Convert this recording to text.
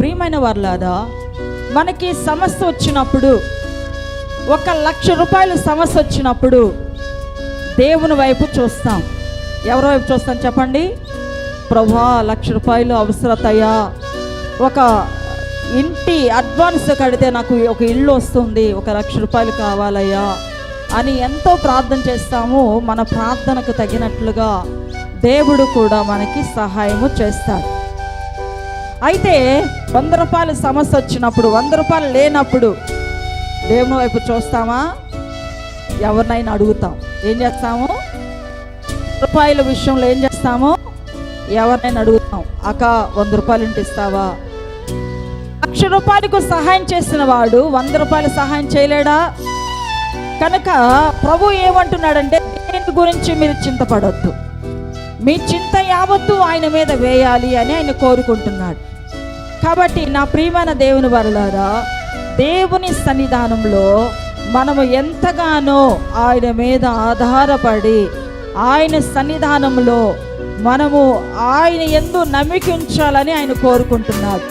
ప్రియమైన వారులారా, మనకి సమస్య వచ్చినప్పుడు, 1,00,000 రూపాయలు సమస్య వచ్చినప్పుడు దేవుని వైపు చూస్తాం. ఎవరి వైపు చూస్తాం చెప్పండి? ప్రభువా, 1,00,000 రూపాయలు అవసరతయ్యా, ఒక ఇంటి అడ్వాన్స్ కడితే నాకు ఒక ఇల్లు వస్తుంది, 1,00,000 రూపాయలు కావాలయ్యా అని ఎంతో ప్రార్థన చేస్తాము. మన ప్రార్థనకు తగినట్లుగా దేవుడు కూడా మనకి సహాయము చేస్తాడు. అయితే 100 రూపాయల సమస్య వచ్చినప్పుడు, 100 రూపాయలు లేనప్పుడు దేవుని వైపు చూస్తామా? ఎవరినైనా అడుగుతాం. ఏం చేస్తాము? రూపాయల విషయంలో ఏం చేస్తాము? ఎవరినైనా అడుగుతాం. అక్క 100 రూపాయలు ఉంటే ఇస్తావా? 1,00,000 రూపాయలకు సహాయం చేసిన వాడు 100 రూపాయలు సహాయం చేయలేడా? కనుక ప్రభు ఏమంటున్నాడంటే, దేని గురించి మీరు చింతపడొద్దు, మీ చింత యావత్తు ఆయన మీద వేయాలి అని ఆయన కోరుకుంటున్నాడు. కాబట్టి నా ప్రియమైన దేవుని వారలారా, దేవుని సన్నిధానంలో మనము ఎంతగానో ఆయన మీద ఆధారపడి, ఆయన సన్నిధానంలో మనము ఆయన యందు నమ్మిక ఉంచాలని ఆయన కోరుకుంటున్నాడు.